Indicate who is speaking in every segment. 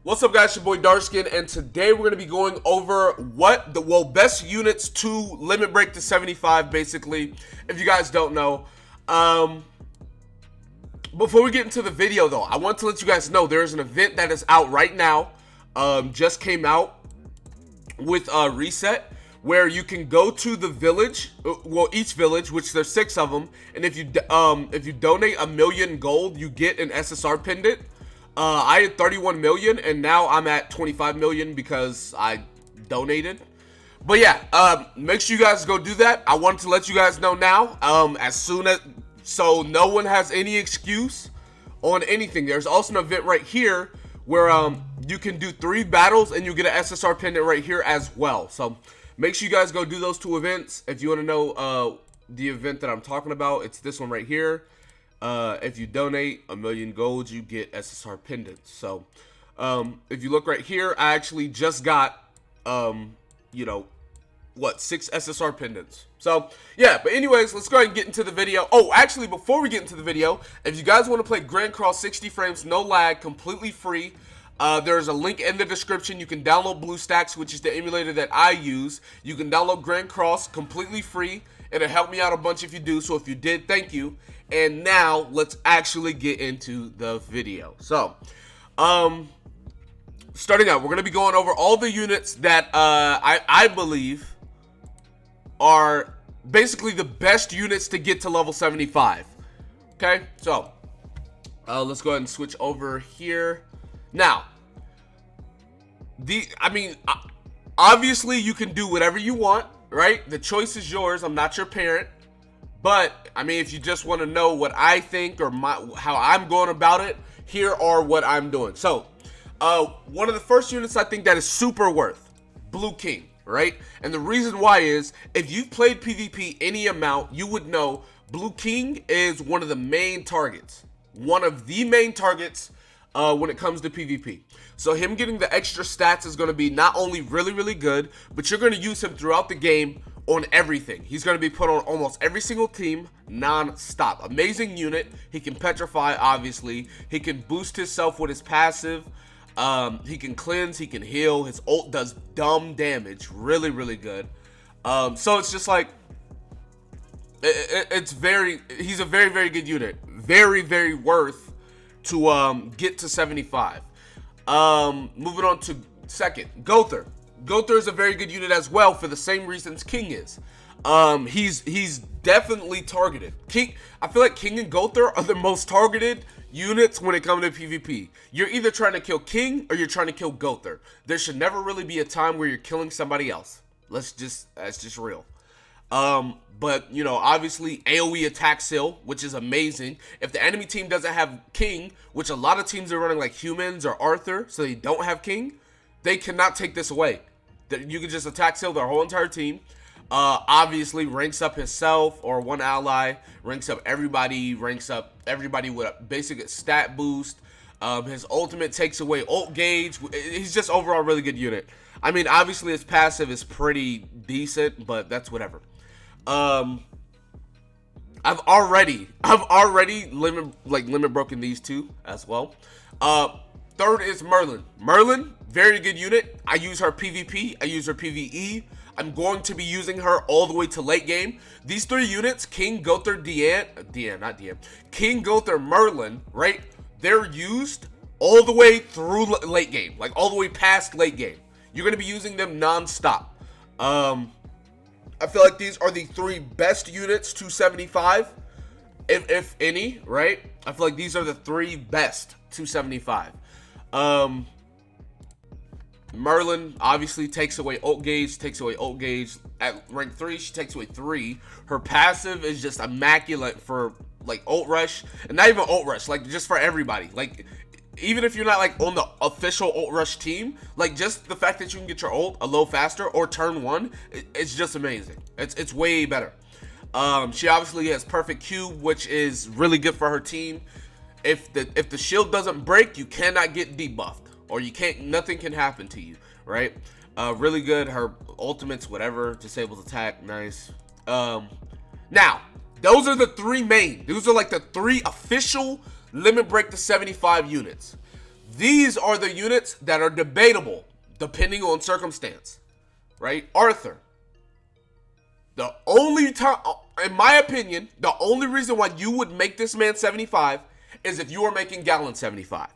Speaker 1: What's up, guys? Your boy Darskin, and today we're going to be going over what the best units to limit break to 75, basically, if you guys don't know. Before we get into the video, though, I want to let you guys know there is an event that is out right now, just came out with Reset, where you can go to the village, well, each village, which there's 6 of them, and if you donate 1 million gold, you get an SSR pendant. I had 31 million, and now I'm at 25 million because I donated. But yeah, make sure you guys go do that. I wanted to let you guys know now, so no one has any excuse on anything. There's also an event right here where you can do 3 battles and you get an SSR pendant right here as well. So make sure you guys go do those 2 events. If you want to know the event that I'm talking about, it's this one right here. If you donate 1 million gold, you get SSR pendants. So if you look right here, I actually just got 6 SSR pendants. So yeah, but anyways, let's go ahead and get into the video. Oh, actually, before we get into the video, if you guys want to play Grand Cross 60 frames, no lag, completely free, there's a link in the description. You can download BlueStacks, which is the emulator that I use. You can download Grand Cross completely free. It'll help me out a bunch if you do. So if you did, thank you. And now let's actually get into the video. So, starting out, we're going to be going over all the units that I believe are basically the best units to get to level 75. Okay, so let's go ahead and switch over here. Now, obviously you can do whatever you want, right? The choice is yours. I'm not your parent. But, I mean, if you just want to know what I think or how I'm going about it, here are what I'm doing. So, one of the first units I think that is super worth, Blue King, right? And the reason why is, if you've played PvP any amount, you would know Blue King is one of the main targets. One of the main targets when it comes to PvP. So him getting the extra stats is going to be not only really, really good, but you're going to use him throughout the game on everything. He's going to be put on almost every single team non-stop. Amazing unit. He can petrify, obviously. He can boost himself with his passive. He can cleanse. He can heal. His ult does dumb damage. Really, really good. So it's just like, he's a very, very good unit. Very, very worth to get to 75. Moving on to second, Gother. Gother is a very good unit as well for the same reasons King is. He's definitely targeted. I feel like King and Gother are the most targeted units when it comes to PvP. You're either trying to kill King or you're trying to kill Gother. There should never really be a time where you're killing somebody else. That's just real. But, you know, obviously AoE attack seal, which is amazing. If the enemy team doesn't have King, which a lot of teams are running like Humans or Arthur, so they don't have King, they cannot take this away. You can just attack seal their whole entire team. Obviously ranks up himself or one ally, ranks up everybody with a basic stat boost. His ultimate takes away ult gauge. He's just overall a really good unit. I mean, obviously his passive is pretty decent, but that's whatever. I've already limit broken these 2 as well. Third is Merlin. Merlin, very good unit. I use her PvP. I use her PvE. I'm going to be using her all the way to late game. These 3 units, King, Gother, King, Gother, Merlin, right? They're used all the way through late game, like all the way past late game. You're going to be using them non-stop. I feel like these are the 3 best units to 75, if any, right? I feel like these are the 3 best to 75. Merlin obviously takes away ult gauge, At rank 3, she takes away 3. Her passive is just immaculate for like ult rush, and not even ult rush, like just for everybody. Like, even if you're not like on the official ult rush team, like just the fact that you can get your ult a little faster or turn 1, it's just amazing. It's way better. She obviously has perfect cube, which is really good for her team. If the shield doesn't break, you cannot get debuffed, or nothing can happen to you, right? Really good. Her ultimates, whatever, disables attack, nice. Now, those are the 3 main. Those are like the 3 official limit break to 75 units. These are the units that are debatable depending on circumstance, right? Arthur. The only time, in my opinion, the only reason why you would make this man 75 is if you were making Gallon 75.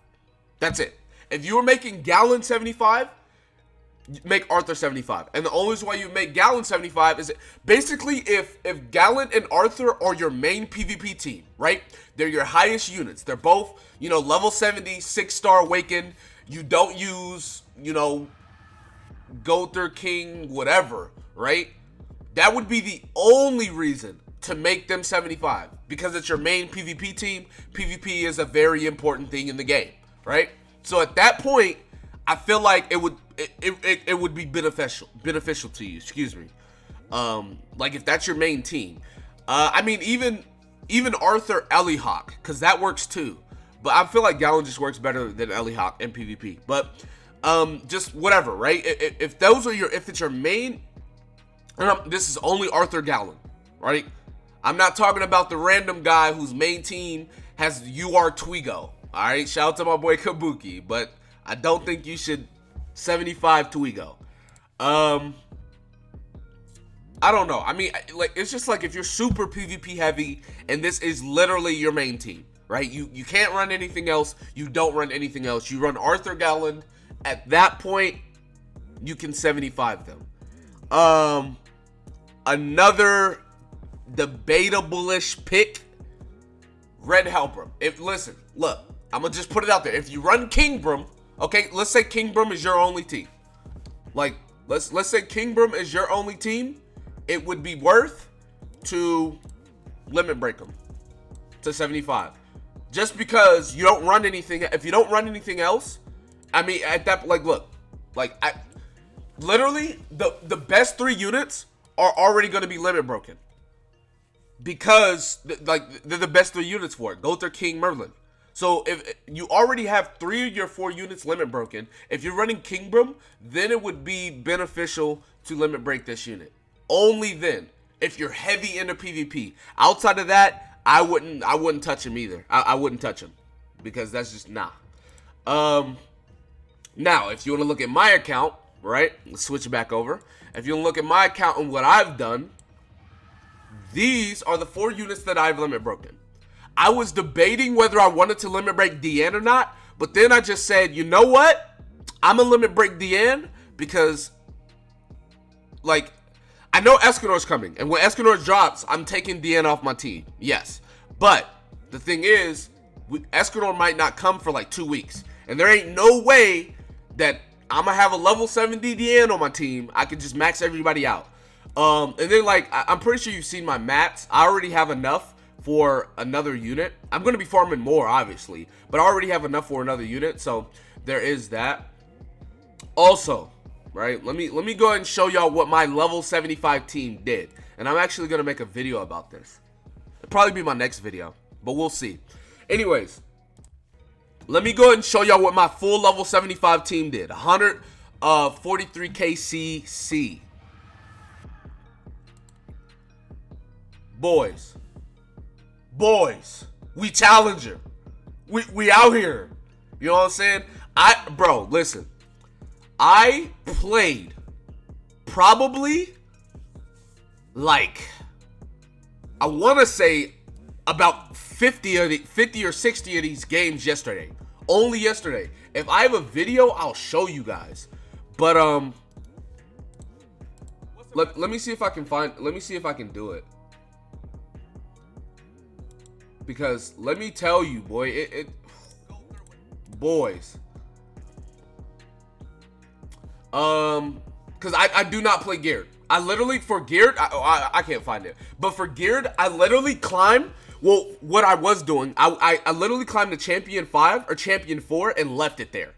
Speaker 1: That's it. If you were making Gallon 75, make Arthur 75. And the only reason why you make Gallon 75 is basically if Gallon and Arthur are your main PvP team, right? They're your highest units. They're both, level 70, 6-star Awakened. You don't use, Gother, King, whatever, right? That would be the only reason to make them 75 because it's your main PvP team. PvP is a very important thing in the game, right? So at that point, I feel like it would be beneficial to you. Excuse me. Like if that's your main team. I mean even Arthur Elihawk, because that works too. But I feel like Gallon just works better than Elihawk in PvP. But just whatever, right? If it's your main. This is only Arthur Gallon, right? I'm not talking about the random guy whose main team has UR Twigo. All right, shout out to my boy Kabuki, but I don't think you should 75 Twigo. I don't know. I mean, like it's just like if you're super PvP heavy and this is literally your main team, right? You can't run anything else. You don't run anything else. You run Arthur Gallon. At that point, you can 75 them. Another debatable-ish pick, Red Helper. Listen, look, I'm gonna just put it out there. If you run Kingbrum, okay, let's say Kingbrum is your only team. Like, let's say Kingbrum is your only team. It would be worth to limit break them to 75, just because you don't run anything. If you don't run anything else, I mean, at that, like, look, like literally the best 3 units are already going to be limit broken because they're the best 3 units for it. Gother, King, Merlin. So if you already have 3 of your 4 units limit broken, if you're running Kingbrum, then it would be beneficial to limit break this unit. Only then, if you're heavy into PvP. Outside of that, I wouldn't touch him either. I wouldn't touch him because that's just nah. Now, if you want to look at my account, right? Let's switch it back over. If you look at my account and what I've done, these are the 4 units that I've limit broken. I was debating whether I wanted to limit break Deanne or not, but then I just said, you know what? I'm going to limit break Deanne because, like, I know Escanor's coming. And when Escanor drops, I'm taking Deanne off my team. Yes. But the thing is, Escanor might not come for like 2 weeks. And there ain't no way that I'm gonna have a level 70 Deanne on my team. I can just max everybody out. And then like I'm pretty sure you've seen my mats. I already have enough for another unit. I'm gonna be farming more, obviously, but I already have enough for another unit. So there is that. Also, right? Let me go ahead and show y'all what my level 75 team did. And I'm actually gonna make a video about this. It'll probably be my next video, but we'll see. Anyways. Let me go ahead and show y'all what my full level 75 team did. 143k CC. Boys, we challenger. We out here. You know what I'm saying? Bro, listen. I played probably like, I want to say about 50 or 60 of these games yesterday. Only yesterday. If I have a video, I'll show you guys. But let me see if I can do it. Because let me tell you, boy, boys. Because I do not play geared. I literally, for geared, I can't find it. But for geared, I literally climbed. Well, what I was doing, I literally climbed to champion 5 or champion 4 and left it there.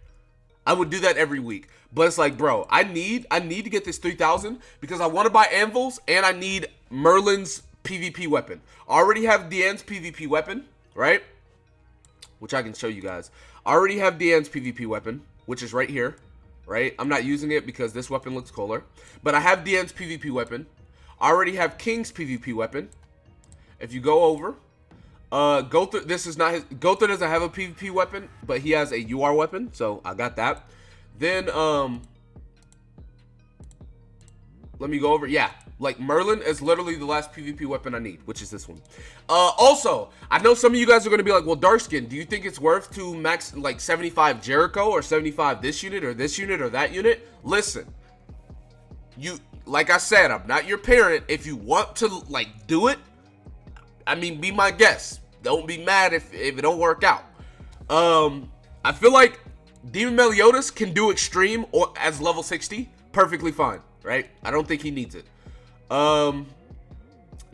Speaker 1: I would do that every week. But it's like, bro, I need to get this 3,000 because I want to buy anvils and I need Merlin's PvP weapon. I already have Deanne's PvP weapon, right? Which I can show you guys. I already have Deanne's PvP weapon, which is right here, right? I'm not using it because this weapon looks cooler. But I have Deanne's PvP weapon. I already have King's PvP weapon. If you go over, Gother, this is not his. Gother doesn't have a PvP weapon, but he has a UR weapon, so I got that. Then, let me go over. Yeah, like Merlin is literally the last PvP weapon I need, which is this one. Also, I know some of you guys are gonna be like, well, Darkskin, do you think it's worth to max like 75 Jericho or 75 this unit or this unit or that unit? Listen, like I said, I'm not your parent. If you want to like do it, I mean, be my guest. Don't be mad if it don't work out. I feel like Demon Meliodas can do extreme or as level 60 perfectly fine, right? I don't think he needs it.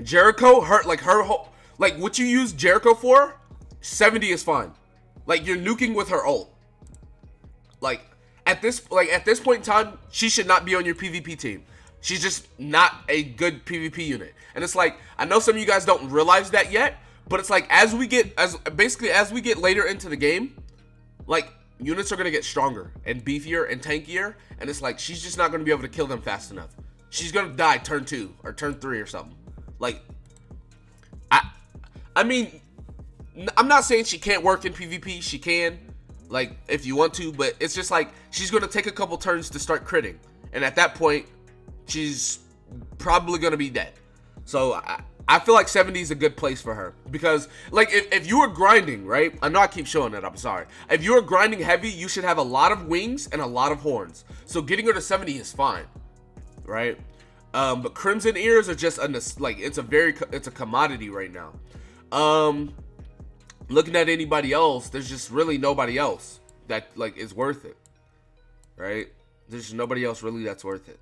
Speaker 1: Jericho, like what you use Jericho for, 70 is fine. Like you're nuking with her ult. Like at this point in time, she should not be on your PvP team. She's just not a good PvP unit. And it's like, I know some of you guys don't realize that yet, but it's like as we get later into the game, like units are gonna get stronger and beefier and tankier, and it's like she's just not gonna be able to kill them fast enough. She's gonna die turn 2 or turn 3 or something. Like, I mean, I'm not saying she can't work in PvP. She can, like, if you want to, but it's just like she's gonna take a couple turns to start critting, and at that point, she's probably gonna be dead. So I feel like 70 is a good place for her, because like if you were grinding, right? I know I keep showing it, I'm sorry. If you were grinding heavy, you should have a lot of wings and a lot of horns. So getting her to 70 is fine, right? But Crimson Ears are just it's a commodity right now. Looking at anybody else, there's just really nobody else that like is worth it, right? There's just nobody else really that's worth it.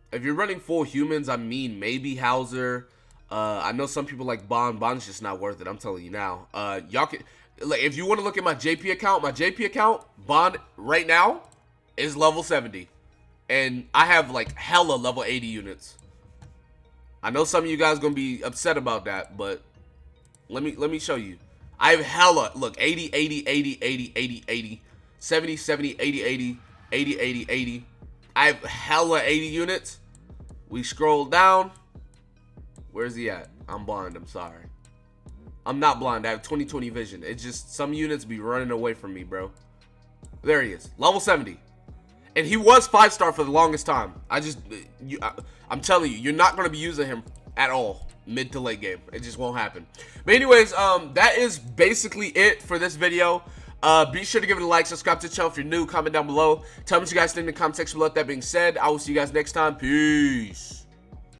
Speaker 1: If you're running full humans, I mean, maybe Hauser. I know some people like Bond. Bond's just not worth it. I'm telling you now. Y'all can, like, if you want to look at my JP account, Bond right now is level 70, and I have like hella level 80 units. I know some of you guys gonna be upset about that, but let me show you. I have hella, look, 80, 80, 80, 80, 80, 80, 70, 70, 80, 80, 80, 80, 80. I have hella 80 units. We scroll down. Where's he at? I'm blind. I'm sorry. I'm not blind. I have 20/20 vision. It's just some units be running away from me, bro. There he is. Level 70. And he was 5-star for the longest time. I'm telling you, you're not going to be using him at all mid to late game. It just won't happen. But anyways, that is basically it for this video. Be sure to give it a like, subscribe to the channel if you're new, comment down below. Tell me what you guys think in the comment section below. That being said, I will see you guys next time. Peace.